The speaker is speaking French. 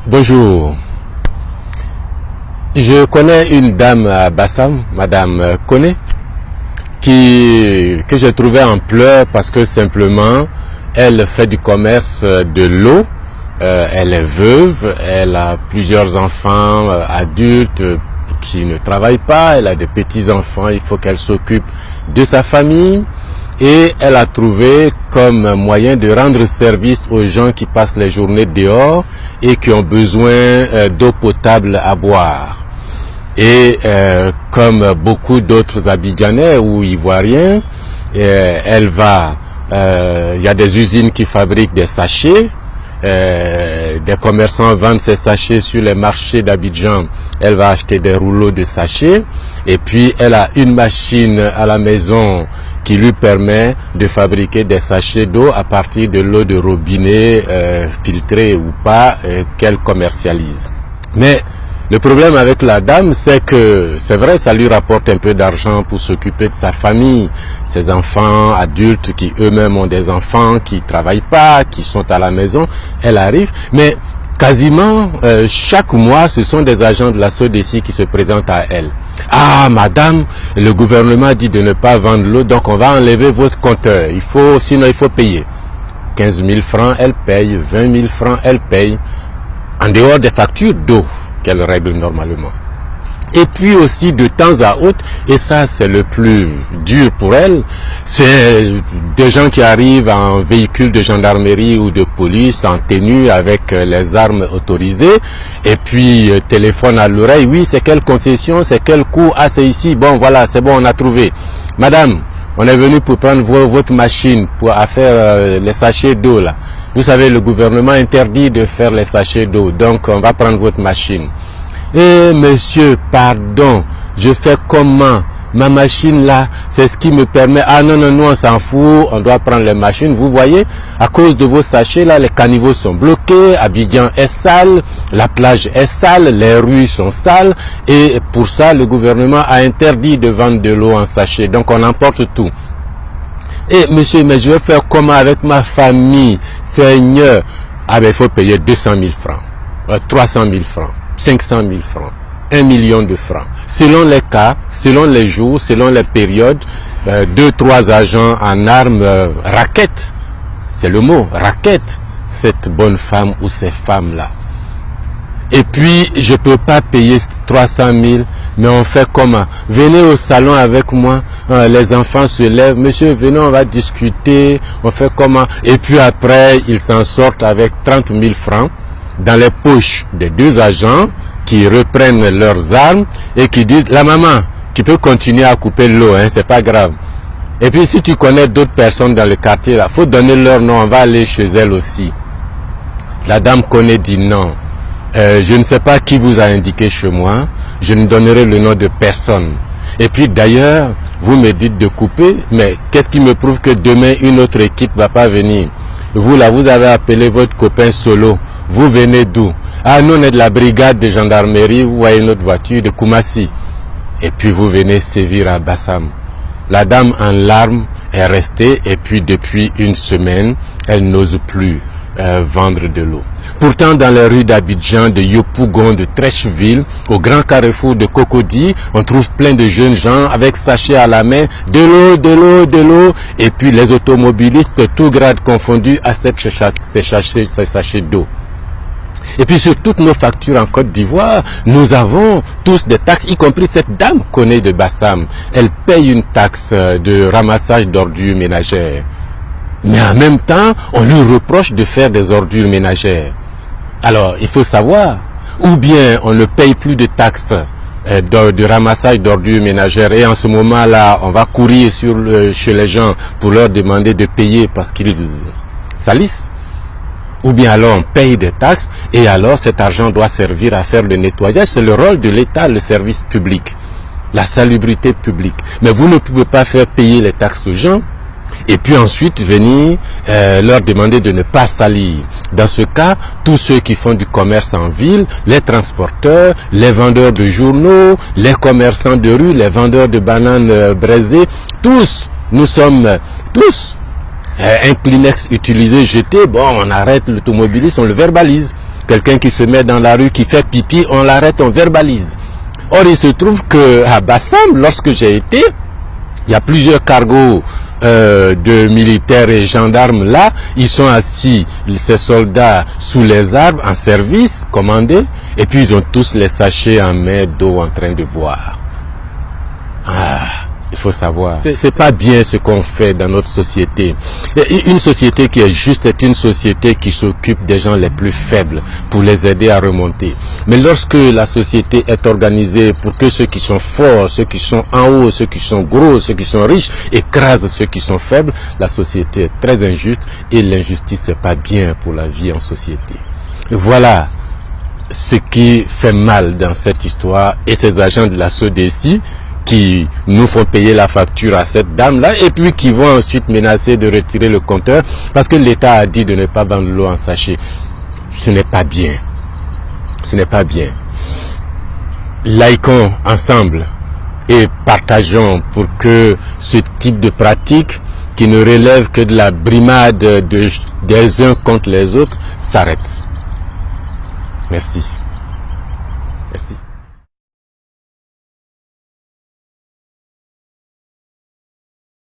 Bonjour. Je connais une dame à Bassam, Madame Koné, que j'ai trouvée en pleurs parce que simplement elle fait du commerce de l'eau. Elle est veuve, elle a plusieurs enfants adultes qui ne travaillent pas, elle a des petits-enfants, il faut qu'elle s'occupe de sa famille. Et elle a trouvé comme moyen de rendre service aux gens qui passent les journées dehors et qui ont besoin d'eau potable à boire. Et comme beaucoup d'autres Abidjanais ou Ivoiriens, elle va, il y a des usines qui fabriquent des sachets, des commerçants vendent ces sachets sur les marchés d'Abidjan. Elle va acheter des rouleaux de sachets et puis elle a une machine à la maison qui lui permet de fabriquer des sachets d'eau à partir de l'eau de robinet filtrée ou pas qu'elle commercialise. Mais le problème avec la dame, c'est que c'est vrai, ça lui rapporte un peu d'argent pour s'occuper de sa famille, ses enfants adultes qui eux-mêmes ont des enfants qui travaillent pas, qui sont à la maison. Elle arrive, mais quasiment chaque mois, ce sont des agents de la SODECI qui se présentent à elle. Ah, madame, le gouvernement dit de ne pas vendre l'eau, donc on va enlever votre compteur. Sinon il faut payer. 15 000 francs, elle paye. 20 000 francs, elle paye. En dehors des factures d'eau qu'elle règle normalement. Et puis aussi de temps à autre, et ça c'est le plus dur pour elle, c'est des gens qui arrivent en véhicule de gendarmerie ou de police en tenue avec les armes autorisées et puis téléphone à l'oreille, oui c'est quelle concession, c'est quel coût, ah c'est ici, bon voilà c'est bon on a trouvé. Madame, on est venu pour prendre votre machine pour faire les sachets d'eau là. Vous savez le gouvernement interdit de faire les sachets d'eau, donc on va prendre votre machine. Eh monsieur, pardon, je fais comment? Ma machine là, c'est ce qui me permet... Ah non, non, non, on s'en fout, on doit prendre les machines. Vous voyez, à cause de vos sachets là, les caniveaux sont bloqués, Abidjan est sale, la plage est sale, les rues sont sales. Et pour ça, le gouvernement a interdit de vendre de l'eau en sachet. Donc on emporte tout. Eh monsieur, mais je vais faire comment avec ma famille? Seigneur, ah ben il faut payer 200 000 francs, 300 000 francs. 500 000 francs, 1 million de francs. Selon les cas, selon les jours, selon les périodes, 2-3 agents en armes raquettent, c'est le mot, raquettent cette bonne femme ou ces femmes-là. Et puis, je ne peux pas payer 300 000, mais on fait comment? Venez au salon avec moi, les enfants se lèvent, monsieur, venez, on va discuter, on fait comment? Et puis après, ils s'en sortent avec 30 000 francs. Dans les poches des deux agents qui reprennent leurs armes et qui disent la maman, tu peux continuer à couper l'eau, hein, c'est pas grave. Et puis si tu connais d'autres personnes dans le quartier là, faut donner leur nom, on va aller chez elle aussi. La dame Koné dit non, je ne sais pas qui vous a indiqué chez moi, je ne donnerai le nom de personne. Et puis d'ailleurs, vous me dites de couper, mais qu'est-ce qui me prouve que demain une autre équipe va pas venir? Vous là, vous avez appelé votre copain solo. Vous venez d'où? Ah, nous on est de la brigade de gendarmerie, vous voyez notre voiture de Koumassi. Et puis vous venez sévir à Bassam. La dame en larmes est restée et puis depuis une semaine, elle n'ose plus vendre de l'eau. Pourtant dans les rues d'Abidjan, de Yopougon, de Trècheville, au grand carrefour de Cocody, on trouve plein de jeunes gens avec sachets à la main, de l'eau, de l'eau, de l'eau. Et puis les automobilistes, tout grade confondus, achètent ces sachets d'eau. Et puis sur toutes nos factures en Côte d'Ivoire, nous avons tous des taxes, y compris cette dame Koné de Bassam. Elle paye une taxe de ramassage d'ordures ménagères. Mais en même temps, on lui reproche de faire des ordures ménagères. Alors, il faut savoir, ou bien on ne paye plus de taxes de ramassage d'ordures ménagères et en ce moment-là, on va courir chez les gens pour leur demander de payer parce qu'ils salissent. Ou bien alors on paye des taxes et alors cet argent doit servir à faire le nettoyage. C'est le rôle de l'État, le service public, la salubrité publique. Mais vous ne pouvez pas faire payer les taxes aux gens et puis ensuite venir leur demander de ne pas salir. Dans ce cas, tous ceux qui font du commerce en ville, les transporteurs, les vendeurs de journaux, les commerçants de rue, les vendeurs de bananes braisées, tous Nous sommes tous un Kleenex utilisé, jeté, bon, on arrête l'automobiliste, on le verbalise. Quelqu'un qui se met dans la rue, qui fait pipi, on l'arrête, on verbalise. Or, il se trouve qu'à Bassam, lorsque j'ai été, il y a plusieurs cargos de militaires et gendarmes là. Ils sont assis, ces soldats, sous les arbres, en service, commandés. Et puis, ils ont tous les sachets en main d'eau en train de boire. Ah, il faut savoir. C'est pas bien ce qu'on fait dans notre société. Une société qui est juste est une société qui s'occupe des gens les plus faibles pour les aider à remonter. Mais lorsque la société est organisée pour que ceux qui sont forts, ceux qui sont en haut, ceux qui sont gros, ceux qui sont riches écrasent ceux qui sont faibles, la société est très injuste et l'injustice c'est pas bien pour la vie en société. Voilà ce qui fait mal dans cette histoire et ces agents de la SODECI qui nous font payer la facture à cette dame-là et puis qui vont ensuite menacer de retirer le compteur parce que l'État a dit de ne pas vendre l'eau en sachet. Ce n'est pas bien. Ce n'est pas bien. Laïquons ensemble et partageons pour que ce type de pratique qui ne relève que de la brimade des uns contre les autres s'arrête. Merci. Merci.